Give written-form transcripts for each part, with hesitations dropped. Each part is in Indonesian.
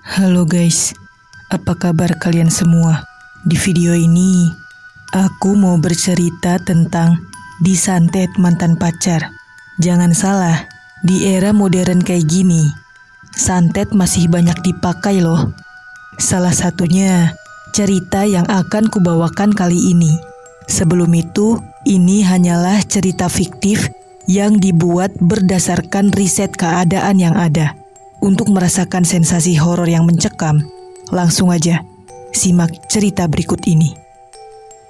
Halo guys, apa kabar kalian semua? Di video ini, aku mau bercerita tentang disantet mantan pacar. Jangan salah, di era modern kayak gini, santet masih banyak dipakai loh. Salah satunya, cerita yang akan kubawakan kali ini. Sebelum itu, ini hanyalah cerita fiktif yang dibuat berdasarkan riset keadaan yang ada. Untuk merasakan sensasi horor yang mencekam, langsung aja simak cerita berikut ini.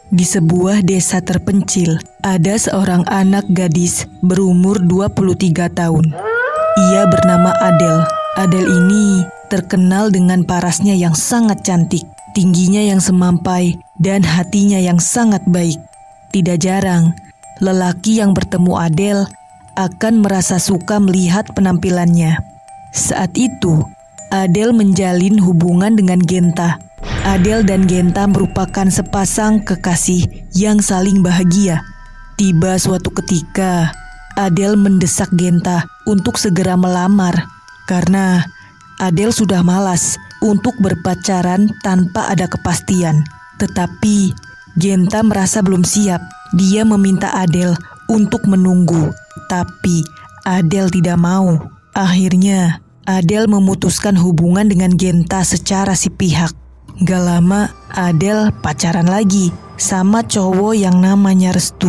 Di sebuah desa terpencil, ada seorang anak gadis berumur 23 tahun. Ia bernama Adele. Adele ini terkenal dengan parasnya yang sangat cantik, tingginya yang semampai, dan hatinya yang sangat baik. Tidak jarang, lelaki yang bertemu Adele akan merasa suka melihat penampilannya. Saat itu, Adele menjalin hubungan dengan Genta. Adele dan Genta merupakan sepasang kekasih yang saling bahagia. Tiba suatu ketika, Adele mendesak Genta untuk segera melamar karena Adele sudah malas untuk berpacaran tanpa ada kepastian. Tetapi Genta merasa belum siap. Dia meminta Adele untuk menunggu, tapi Adele tidak mau. Akhirnya, Adele memutuskan hubungan dengan Genta secara sepihak. Gak lama, Adele pacaran lagi sama cowok yang namanya Restu.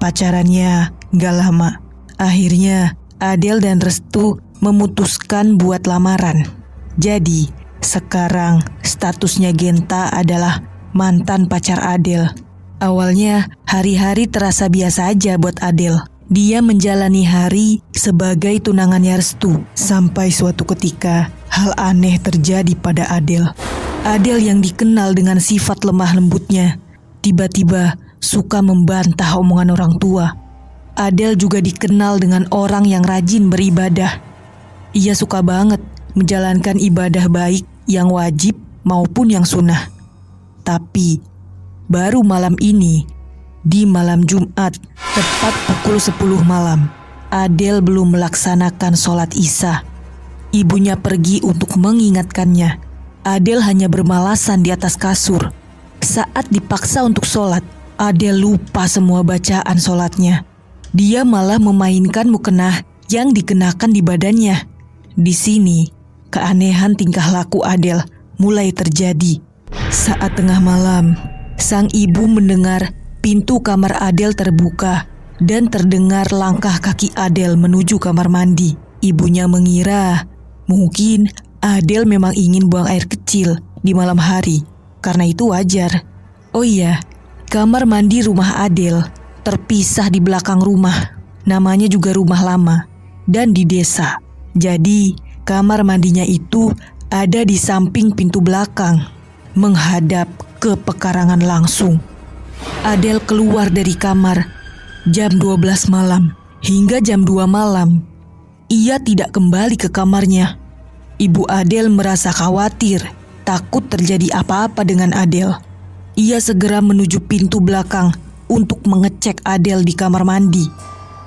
Pacarannya gak lama. Akhirnya, Adele dan Restu memutuskan buat lamaran. Jadi, sekarang statusnya Genta adalah mantan pacar Adele. Awalnya, hari-hari terasa biasa aja buat Adele. Dia menjalani hari sebagai tunangannya Restu. Sampai suatu ketika, hal aneh terjadi pada Adele. Adele yang dikenal dengan sifat lemah lembutnya, tiba-tiba suka membantah omongan orang tua. Adele juga dikenal dengan orang yang rajin beribadah. Ia suka banget menjalankan ibadah baik yang wajib maupun yang sunnah. Tapi, baru malam ini, di malam Jumat, tepat pukul 10 malam, Adele belum melaksanakan sholat Isya. Ibunya pergi untuk mengingatkannya. Adele hanya bermalasan di atas kasur. Saat dipaksa untuk sholat, Adele lupa semua bacaan sholatnya. Dia malah memainkan mukena yang dikenakan di badannya. Di sini, keanehan tingkah laku Adele mulai terjadi. Saat tengah malam, sang ibu mendengar pintu kamar Adele terbuka dan terdengar langkah kaki Adele menuju kamar mandi. Ibunya mengira mungkin Adele memang ingin buang air kecil di malam hari. Karena itu wajar. Oh iya, kamar mandi rumah Adele terpisah di belakang rumah. Namanya juga rumah lama dan di desa. Jadi kamar mandinya itu ada di samping pintu belakang, menghadap ke pekarangan langsung. Adele keluar dari kamar jam 12 malam hingga jam 2 malam. Ia tidak kembali ke kamarnya. Ibu Adele merasa khawatir, takut terjadi apa-apa dengan Adele. Ia segera menuju pintu belakang untuk mengecek Adele di kamar mandi.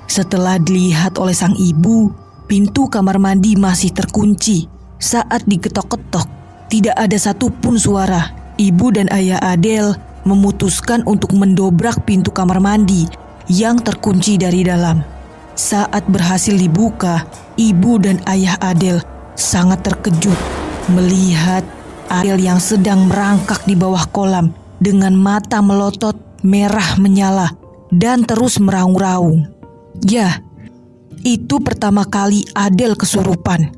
Setelah dilihat oleh sang ibu, pintu kamar mandi masih terkunci. Saat diketok-ketok, tidak ada satupun suara. Ibu dan ayah Adele memutuskan untuk mendobrak pintu kamar mandi yang terkunci dari dalam. Saat berhasil dibuka, ibu dan ayah Adele sangat terkejut melihat Adele yang sedang merangkak di bawah kolam dengan mata melotot merah menyala dan terus meraung-raung. Ya, itu pertama kali Adele kesurupan.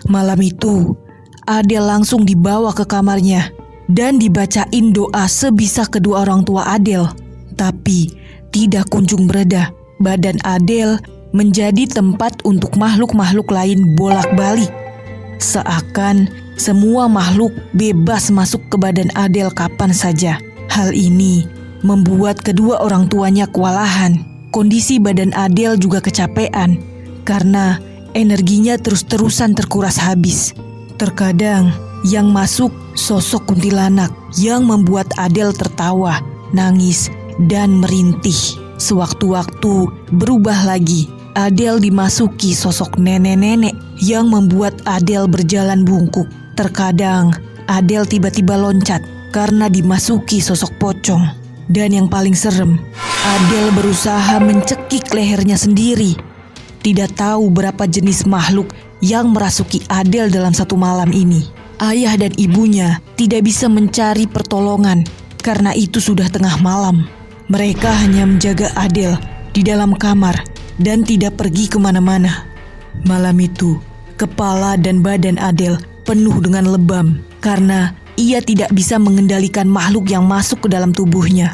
Malam itu, Adele langsung dibawa ke kamarnya dan dibacain doa sebisa kedua orang tua Adele. Tapi tidak kunjung bereda. Badan Adele menjadi tempat untuk makhluk-makhluk lain bolak-balik. Seakan semua makhluk bebas masuk ke badan Adele kapan saja. Hal ini membuat kedua orang tuanya kewalahan. Kondisi badan Adele juga kecapean karena energinya terus-terusan terkuras habis. Terkadang yang masuk sosok kuntilanak yang membuat Adele tertawa, nangis, dan merintih. Sewaktu-waktu berubah lagi. Adele dimasuki sosok nenek-nenek yang membuat Adele berjalan bungkuk. Terkadang Adele tiba-tiba loncat karena dimasuki sosok pocong. Dan yang paling serem, Adele berusaha mencekik lehernya sendiri. Tidak tahu berapa jenis makhluk yang merasuki Adele dalam satu malam ini. Ayah dan ibunya tidak bisa mencari pertolongan karena itu sudah tengah malam. Mereka hanya menjaga Adele di dalam kamar dan tidak pergi kemana-mana. Malam itu, kepala dan badan Adele penuh dengan lebam karena ia tidak bisa mengendalikan makhluk yang masuk ke dalam tubuhnya.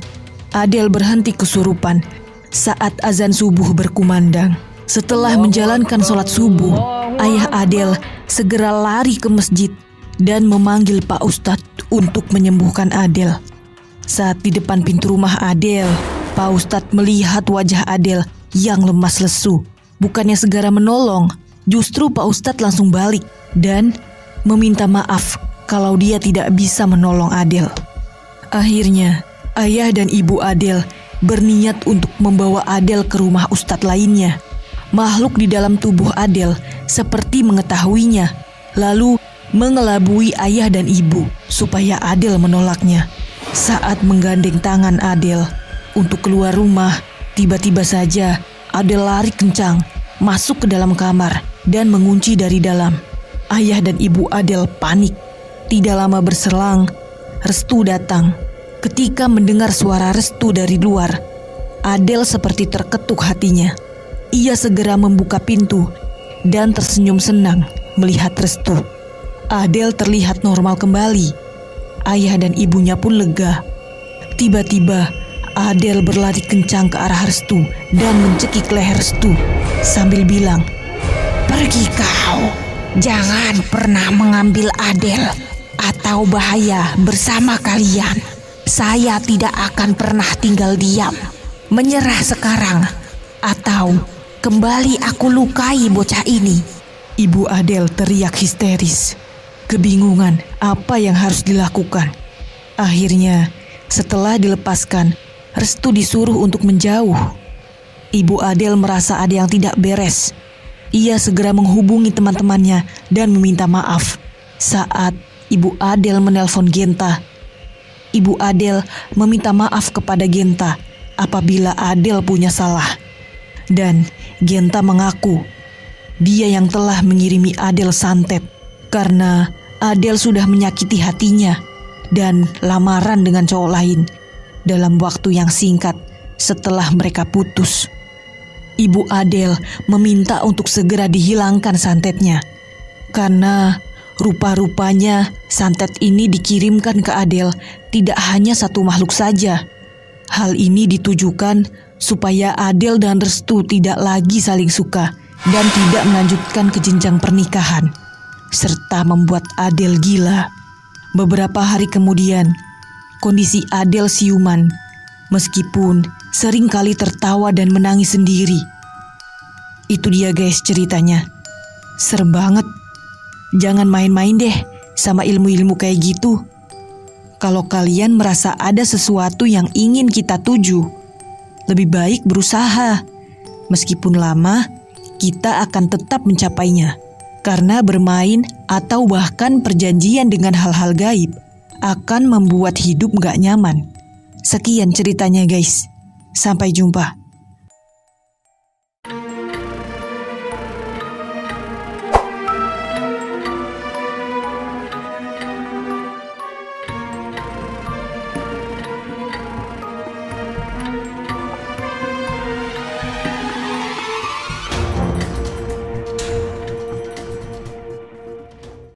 Adele berhenti kesurupan saat azan subuh berkumandang. Setelah menjalankan sholat subuh, ayah Adele segera lari ke masjid dan memanggil Pak Ustadz untuk menyembuhkan Adele. Saat di depan pintu rumah Adele, Pak Ustadz melihat wajah Adele yang lemas lesu. Bukannya segera menolong, justru Pak Ustadz langsung balik dan meminta maaf kalau dia tidak bisa menolong Adele. Akhirnya, ayah dan ibu Adele berniat untuk membawa Adele ke rumah ustadz lainnya. Makhluk di dalam tubuh Adele seperti mengetahuinya, lalu mengelabui ayah dan ibu supaya Adele menolaknya. Saat menggandeng tangan Adele untuk keluar rumah, tiba-tiba saja Adele lari kencang masuk ke dalam kamar dan mengunci dari dalam. Ayah dan ibu Adele panik. Tidak lama berselang, Restu datang. Ketika mendengar suara Restu dari luar, Adele seperti terketuk hatinya. Ia segera membuka pintu dan tersenyum senang melihat Restu. Adele terlihat normal kembali. Ayah dan ibunya pun lega. Tiba-tiba Adele berlari kencang ke arah Restu dan mencekik leher Restu sambil bilang, "Pergi kau, jangan pernah mengambil Adele atau bahaya bersama kalian. Saya tidak akan pernah tinggal diam. Menyerah sekarang atau kembali aku lukai bocah ini." Ibu Adele teriak histeris, kebingungan apa yang harus dilakukan. Akhirnya, setelah dilepaskan, Restu disuruh untuk menjauh. Ibu Adele merasa ada yang tidak beres. Ia segera menghubungi teman-temannya dan meminta maaf. Saat Ibu Adele menelpon Genta, Ibu Adele meminta maaf kepada Genta apabila Adele punya salah. Dan Genta mengaku dia yang telah mengirimi Adele santet karena Adele sudah menyakiti hatinya dan lamaran dengan cowok lain dalam waktu yang singkat setelah mereka putus. Ibu Adele meminta untuk segera dihilangkan santetnya karena rupa-rupanya santet ini dikirimkan ke Adele tidak hanya satu makhluk saja. Hal ini ditujukan supaya Adele dan Restu tidak lagi saling suka dan tidak melanjutkan ke jenjang pernikahan, serta membuat Adele gila. Beberapa hari kemudian, kondisi Adele siuman, meskipun sering kali tertawa dan menangis sendiri. Itu dia guys ceritanya. Serem banget. Jangan main-main deh sama ilmu-ilmu kayak gitu. Kalau kalian merasa ada sesuatu yang ingin kita tuju, lebih baik berusaha. Meskipun lama, kita akan tetap mencapainya. Karena bermain atau bahkan perjanjian dengan hal-hal gaib akan membuat hidup gak nyaman. Sekian ceritanya guys. Sampai jumpa.